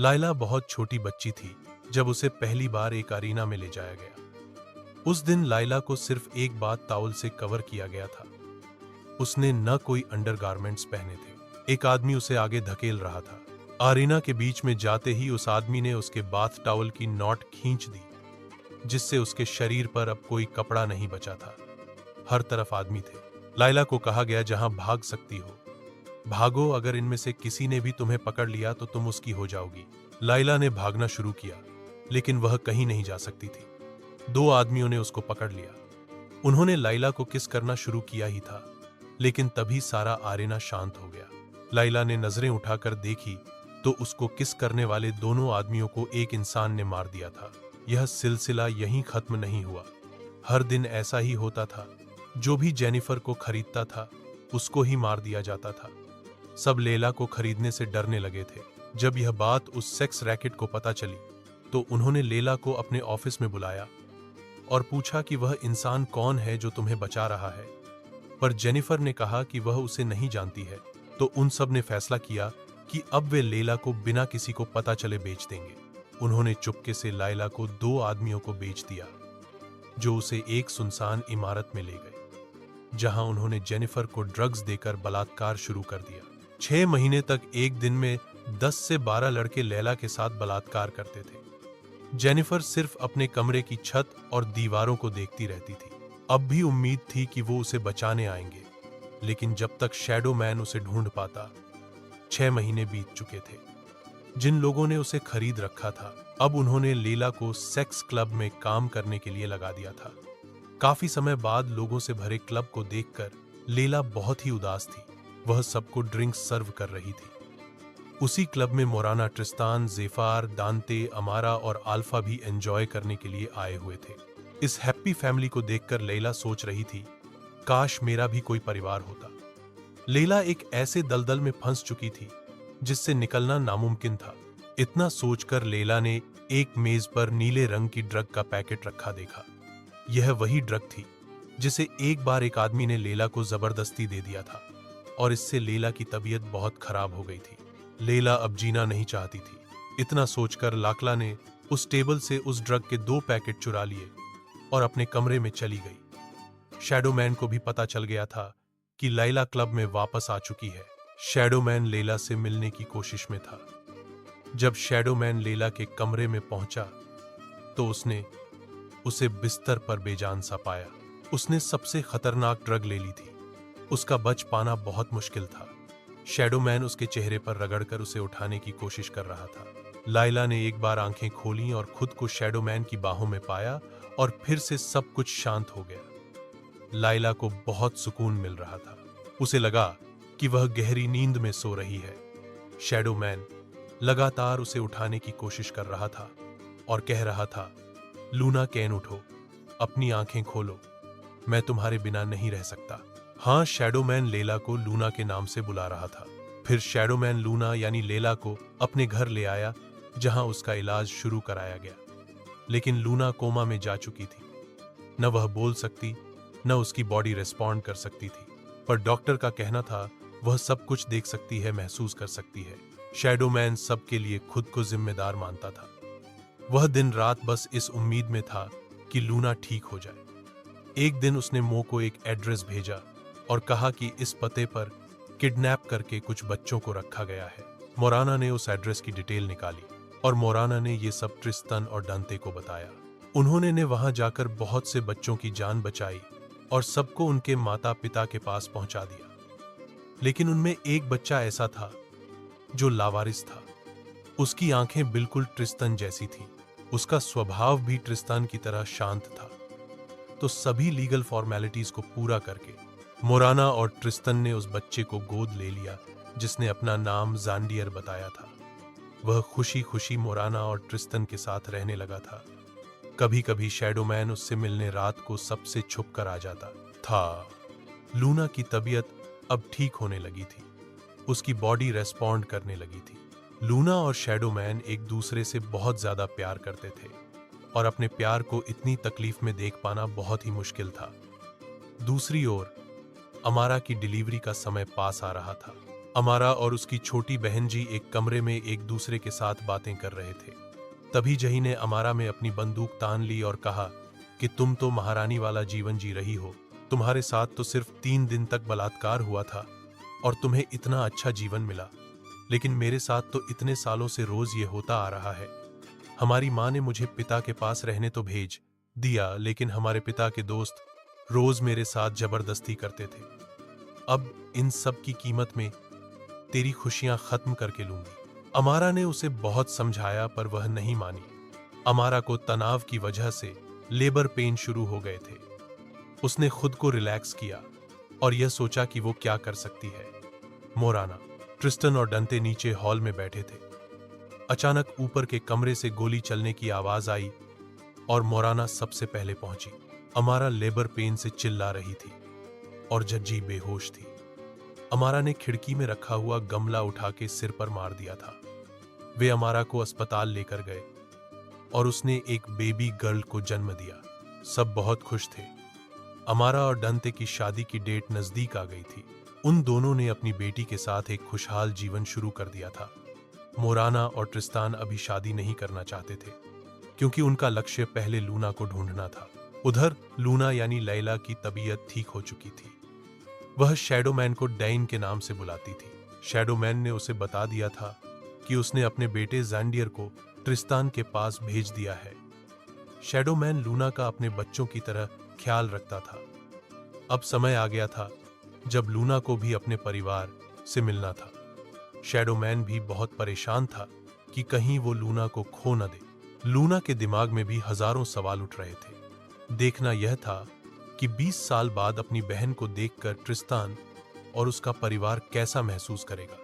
लाइला बहुत छोटी बच्ची थी जब उसे पहली बार एक अरीना में ले जाया गया। उस दिन लाइला को सिर्फ एक बात टॉवल से कवर किया गया था। उसने न कोई अंडरगारमेंट्स पहने थे। एक आदमी उसे आगे धकेल रहा था। अरीना के बीच में जाते ही उस आदमी ने उसके बाथ टॉवल की नॉट खींच दी, जिससे उसके शरीर पर अब कोई कपड़ा नहीं बचा था। हर तरफ आदमी थे। लाइला को कहा गया, जहां भाग सकती हो भागो, अगर इनमें से किसी ने भी तुम्हें पकड़ लिया तो तुम उसकी हो जाओगी। लाइला ने भागना शुरू किया, लेकिन वह कहीं नहीं जा सकती थी। दो आदमियों ने उसको पकड़ लिया। उन्होंने लाइला को किस करना शुरू किया ही था, लेकिन तभी सारा अरीना शांत हो गया। लाइला ने नजरें उठाकर देखी तो उसको किस करने वाले दोनों आदमियों को एक इंसान ने मार दिया था। यह सिलसिला यहीं खत्म नहीं हुआ। हर दिन ऐसा ही होता था। जो भी जेनिफर को खरीदता था उसको ही मार दिया जाता था। सब लैला को खरीदने से डरने लगे थे। जब यह बात उस सेक्स रैकेट को पता चली तो उन्होंने लैला को अपने ऑफिस में बुलाया और पूछा कि वह इंसान कौन है जो तुम्हें बचा रहा है। पर जेनिफर ने कहा कि वह उसे नहीं जानती है। तो उन सब ने फैसला किया कि अब वे लैला को बिना किसी को पता चले बेच देंगे। उन्होंने चुपके से लाइला को दो आदमियों को बेच दिया, जो उसे एक सुनसान इमारत में ले गए, जहां उन्होंने जेनिफर को ड्रग्स देकर बलात्कार शुरू कर दिया। 6 महीने तक एक दिन में 10 से 12 लड़के लैला के साथ बलात्कार करते थे। जेनिफर सिर्फ अपने कमरे की छत और दीवारों को देखती रहती थी। अब भी उम्मीद थी कि वो उसे बचाने आएंगे, लेकिन जब तक शैडो मैन उसे ढूंढ पाता। 6 महीने बीत चुके थे। जिन लोगों ने उसे खरीद रखा था, अब उन्होंने लैला को सेक्स क्लब में काम करने के लिए लगा दिया था। काफी समय बाद लोगों से भरे क्लब को देखकर लैला बहुत ही उदास थी। वह सबको ड्रिंक्स सर्व कर रही थी। उसी क्लब में मोराना, ट्रिस्तान, जेफार, दांते, अमारा और अल्फा भी एंजॉय करने के लिए आए हुए थे। इस हैप्पी फैमिली को देखकर लैला सोच रही थी, काश मेरा भी कोई परिवार होता। लैला एक ऐसे दलदल में फंस चुकी थी जिससे निकलना नामुमकिन था। इतना सोचकर लैला ने एक मेज पर नीले रंग की ड्रग का पैकेट रखा देखा। यह वही ड्रग थी जिसे एक बार एक आदमी ने लैला को जबरदस्ती दे दिया था, और इससे लैला की तबीयत बहुत खराब हो गई थी। लैला अब जीना नहीं चाहती थी। इतना सोचकर लाकला ने उस टेबल से उस ड्रग के 2 पैकेट चुरा लिए और अपने कमरे में चली गई। शैडो मैन को भी पता चल गया था कि लैला क्लब में वापस आ चुकी है। शैडो मैन लैला से मिलने की कोशिश में था। जब शैडो मैन लैला के कमरे में पहुंचा तो उसने उसे बिस्तर पर बेजान सा पाया। उसने सबसे खतरनाक ड्रग ले ली थी। उसका बच पाना बहुत मुश्किल था। शैडो मैन उसके चेहरे पर रगड़कर उसे उठाने की कोशिश कर रहा था। लैला ने एक बार आंखें खोलीं और खुद को शैडो मैन की बाहों में पाया, और फिर से सब कुछ शांत हो गया। लैला को बहुत सुकून मिल रहा था। उसे लगा कि वह गहरी नींद में सो रही है। शैडो मैन लगातार उसे उठाने की कोशिश कर रहा था और कह रहा था, लूना कैन, उठो, अपनी आंखें खोलो, मैं तुम्हारे बिना नहीं रह सकता। हाँ, शैडो मैन लैला को लूना के नाम से बुला रहा था। फिर शैडो मैन लूना यानी लैला को अपने घर ले आया, जहां उसका इलाज शुरू कराया गया। लेकिन लूना कोमा में जा चुकी थी। न वह बोल सकती, न उसकी बॉडी रिस्पॉन्ड कर सकती थी। पर डॉक्टर का कहना था वह सब कुछ देख सकती है, महसूस कर सकती है। शैडो मैन सबके लिए खुद को जिम्मेदार मानता था। वह दिन रात बस इस उम्मीद में था कि लूना ठीक हो जाए। एक दिन उसने मो को एक एड्रेस भेजा और कहा कि इस पते पर किडनैप करके कुछ बच्चों को रखा गया है। मोराना ने उस एड्रेस की डिटेल निकाली और मोराना ने ये सब ट्रिस्टन और डांते को बताया। उन्होंने ने वहां जाकर बहुत से बच्चों की जान बचाई और सबको उनके माता पिता के पास पहुंचा दिया। लेकिन उनमें एक बच्चा ऐसा था जो लावारिस था। उसकी आंखें बिल्कुल ट्रिस्टन जैसी थीं। उसका स्वभाव भी ट्रिस्टन की तरह शांत था। तो सभी लीगल फॉर्मेलिटीज को पूरा करके मोराना और ट्रिस्टन ने उस बच्चे को गोद ले लिया, जिसने अपना नाम ज़ांडियर बताया था। वह खुशी खुशी मोराना और ट्रिस्टन के साथ रहने लगा था। कभी कभी शैडो मैन उससे मिलने रात को सबसे छुप कर आ जाता था। लूना की तबीयत अब ठीक होने लगी थी। उसकी बॉडी रेस्पॉन्ड करने लगी थी। लूना और शैडो मैन एक दूसरे से बहुत ज्यादा प्यार करते थे, और अपने प्यार को इतनी तकलीफ में देख पाना बहुत ही मुश्किल था। दूसरी ओर अमारा की डिलीवरी का समय पास आ रहा था। अमारा और उसकी छोटी बहन जी एक कमरे में एक दूसरे के साथ बातें कर रहे थे। तभी जही ने अमारा में अपनी बंदूक तान ली और कहा कि तुम तो महारानी वाला जीवन जी रही हो, तुम्हारे साथ तो सिर्फ 3 दिन तक बलात्कार हुआ था और तुम्हें इतना अच्छा जीवन मिला, लेकिन मेरे साथ तो इतने सालों से रोज ये होता आ रहा है। हमारी माँ ने मुझे पिता के पास रहने तो भेज दिया, लेकिन हमारे पिता के दोस्त रोज मेरे साथ जबरदस्ती करते थे। अब इन सब की कीमत में तेरी खुशियां खत्म करके लूंगी। अमारा ने उसे बहुत समझाया पर वह नहीं मानी। अमारा को तनाव की वजह से लेबर पेन शुरू हो गए थे। उसने खुद को रिलैक्स किया और यह सोचा कि वो क्या कर सकती है। मोराना, ट्रिस्टन और डंटे नीचे हॉल में बैठे थे। अचानक ऊपर के कमरे से गोली चलने की आवाज आई और मोराना सबसे पहले पहुंची। अमारा लेबर पेन से चिल्ला रही थी और जज्जी बेहोश थी। अमारा ने खिड़की में रखा हुआ गमला उठा के सिर पर मार दिया था। वे अमारा को अस्पताल लेकर गए और उसने एक बेबी गर्ल को जन्म दिया। सब बहुत खुश थे। अमारा और डंटे की शादी की डेट नजदीक आ गई थी। उन दोनों ने अपनी बेटी के साथ एक खुशहाल जीवन शुरू कर दिया था। मोराना और ट्रिस्तान अभी शादी नहीं करना चाहते थे क्योंकि उनका लक्ष्य पहले लूना को ढूंढना था। उधर लूना यानी लैला की तबीयत ठीक हो चुकी थी। वह शैडोमैन को डैन के नाम से बुलाती थी। शैडोमैन ने उसे बता दिया था कि उसने अपने बेटे जैंडियर को ट्रिस्तान के पास भेज दिया है। शैडोमैन लूना का अपने बच्चों की तरह ख्याल रखता था। अब समय आ गया था जब लूना को भी अपने परिवार से मिलना था। शैडोमैन भी बहुत परेशान था कि कहीं वो लूना को खो न दे। लूना के दिमाग में भी हजारों सवाल उठ रहे थे। देखना यह था कि 20 साल बाद अपनी बहन को देखकर ट्रिस्तान और उसका परिवार कैसा महसूस करेगा।